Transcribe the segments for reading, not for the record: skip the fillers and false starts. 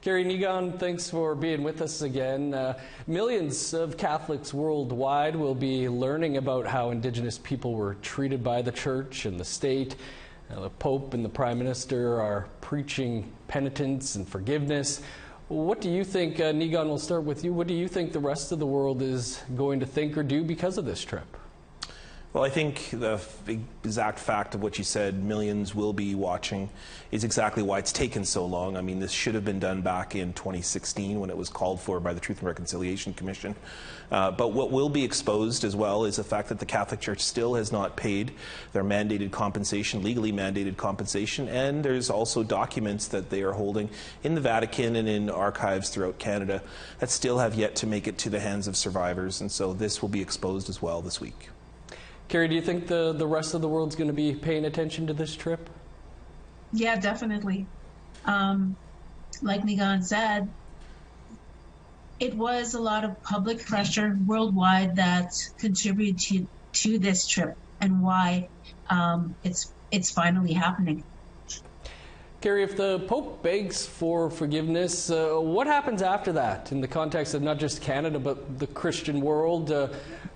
Carrie Negon, thanks for being with us again. Millions of Catholics worldwide will be learning about how Indigenous people were treated by the Church and the state. The Pope and the Prime Minister are preaching penitence and forgiveness. What do you think, Negon, we'll start with you. What do you think the rest of the world is going to think or do because of this trip? Well, I think the exact fact of what you said, millions will be watching, is exactly why it's taken so long. I mean, this should have been done back in 2016 when it was called for by the Truth and Reconciliation Commission. But what will be exposed as well is the fact that the Catholic Church still has not paid their mandated compensation, legally mandated compensation, and there's also documents that they are holding in the Vatican and in archives throughout Canada that still have yet to make it to the hands of survivors, and so this will be exposed as well this week. Carrie, do you think the rest of the world's going to be paying attention to this trip? Yeah, definitely. Like Negon said, it was a lot of public pressure worldwide that contributed to this trip and why it's finally happening. Carrie, if the Pope begs for forgiveness, what happens after that in the context of not just Canada but the Christian world?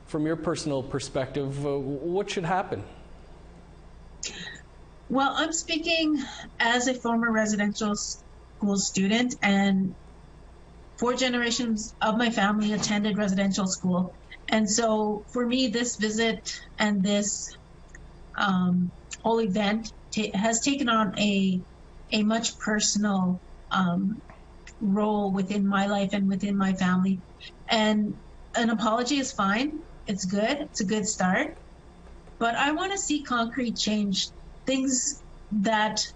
From your personal perspective, what should happen? Well, I'm speaking as a former residential school student, and 4 generations of my family attended residential school. And so for me, this visit and this whole event has taken on a much personal role within my life and within my family. And an apology is fine. It's good. It's a good start. But I want to see concrete change, things that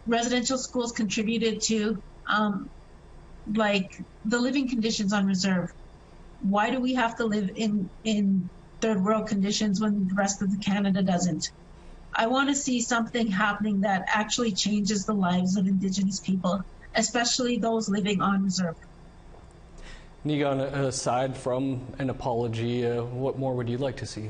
residential schools contributed to, like the living conditions on reserve. Why do we have to live in third world conditions when the rest of Canada doesn't? I want to see something happening that actually changes the lives of Indigenous people, especially those living on reserve. Negon, aside from an apology, what more would you like to see?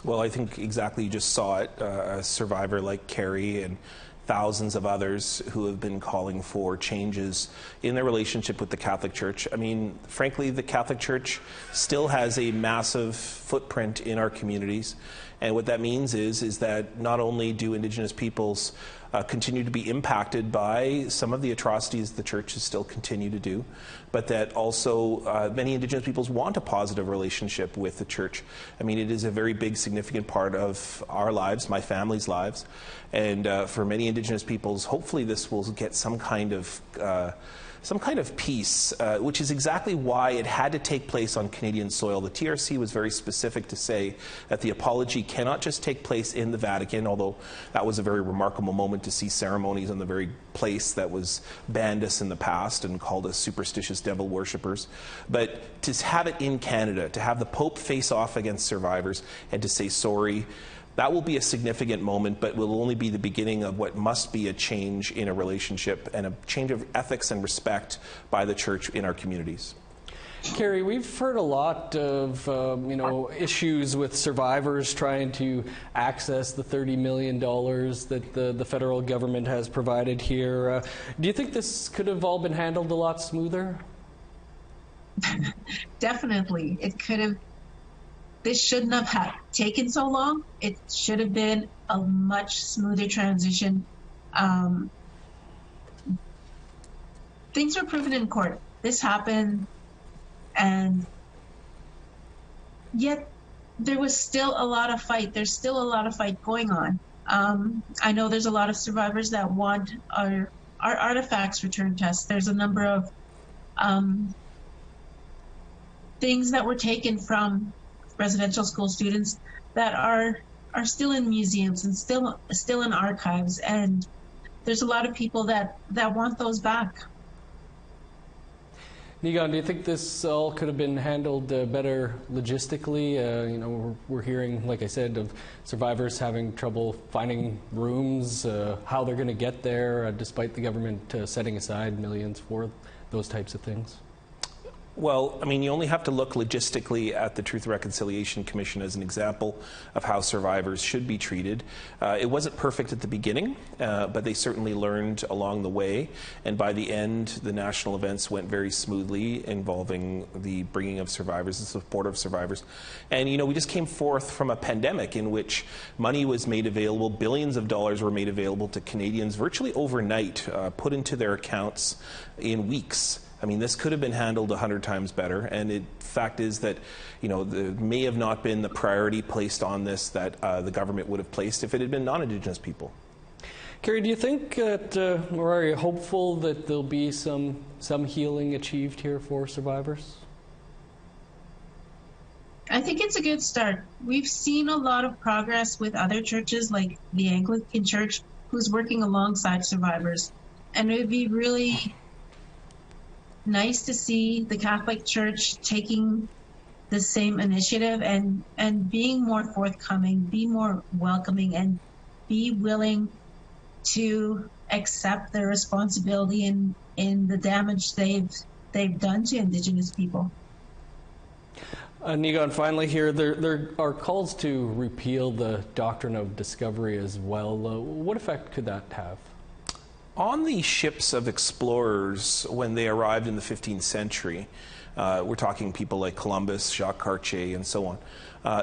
Well, I think exactly you just saw it. A survivor like Carrie and thousands of others who have been calling for changes in their relationship with the Catholic Church. I mean, frankly, the Catholic Church still has a massive footprint in our communities. And what that means is that not only do Indigenous peoples continue to be impacted by some of the atrocities the churches still continue to do, but that also many Indigenous peoples want a positive relationship with the church. I mean, it is a very big, significant part of our lives, my family's lives, and for many Indigenous peoples, hopefully this will get some kind of peace, which is exactly why it had to take place on Canadian soil. The TRC was very specific to say that the apology cannot just take place in the Vatican, although that was a very remarkable moment to see ceremonies on the very place that was banned us in the past and called us superstitious devil worshippers. But to have it in Canada, to have the Pope face off against survivors and to say sorry, that will be a significant moment, but will only be the beginning of what must be a change in a relationship and a change of ethics and respect by the Church in our communities. Carrie, we've heard a lot of issues with survivors trying to access the $30 million that the federal government has provided here. Do you think this could have all been handled a lot smoother? Definitely. It could have. This shouldn't have taken so long. It should have been a much smoother transition. Things were proven in court. This happened, and yet there was still a lot of fight. There's still a lot of fight going on. I know there's a lot of survivors that want our artifacts returned to us. There's a number of things that were taken from residential school students that are still in museums and still in archives, and there's a lot of people that want those back. Negon, do you think this all could have been handled better logistically? We're hearing, like I said, of survivors having trouble finding rooms, how they're going to get there, despite the government setting aside millions for those types of things. Well, I mean, you only have to look logistically at the Truth and Reconciliation Commission as an example of how survivors should be treated. It wasn't perfect at the beginning, but they certainly learned along the way. And by the end, the national events went very smoothly, involving the bringing of survivors, the support of survivors. And, you know, we just came forth from a pandemic in which money was made available, billions of dollars were made available to Canadians virtually overnight, put into their accounts in weeks. I mean, this could have been handled 100 times better, and the fact is that, you know, there may have not been the priority placed on this that the government would have placed if it had been non-Indigenous people. Kerry, do you think that, or are you hopeful that there'll be some healing achieved here for survivors? I think it's a good start. We've seen a lot of progress with other churches like the Anglican Church, who's working alongside survivors. And it would be really nice to see the Catholic Church taking the same initiative and being more forthcoming, be more welcoming, and be willing to accept their responsibility in the damage they've done to Indigenous people. Niigaan, finally here, there are calls to repeal the Doctrine of Discovery as well. What effect could that have? On the ships of explorers, when they arrived in the 15th century, we're talking people like Columbus, Jacques Cartier, and so on,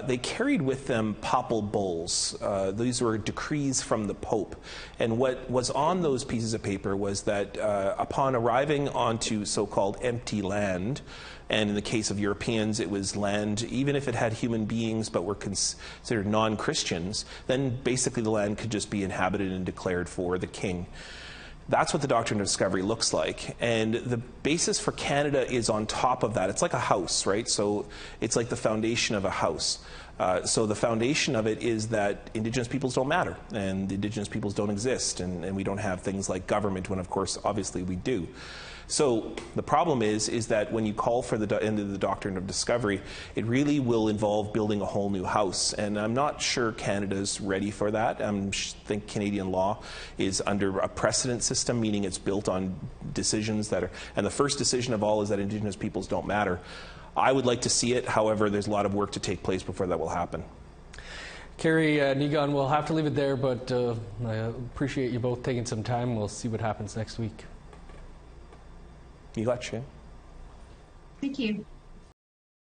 they carried with them papal bulls. These were decrees from the Pope. And what was on those pieces of paper was that upon arriving onto so-called empty land, and in the case of Europeans, it was land, even if it had human beings but were considered non-Christians, then basically the land could just be inhabited and declared for the king. That's what the Doctrine of Discovery looks like. And the basis for Canada is on top of that. It's like a house, right? So it's like the foundation of a house. So the foundation of it is that Indigenous peoples don't matter, and Indigenous peoples don't exist, and we don't have things like government, when of course, obviously, we do. So the problem is that when you call for the end of the Doctrine of Discovery, it really will involve building a whole new house. And I'm not sure Canada's ready for that. I think Canadian law is under a precedent system, meaning it's built on decisions that are, and the first decision of all is that Indigenous peoples don't matter. I would like to see it. However, there's a lot of work to take place before that will happen. Kerry, Niigaan, we'll have to leave it there, but I appreciate you both taking some time. We'll see what happens next week. You got you. Thank you.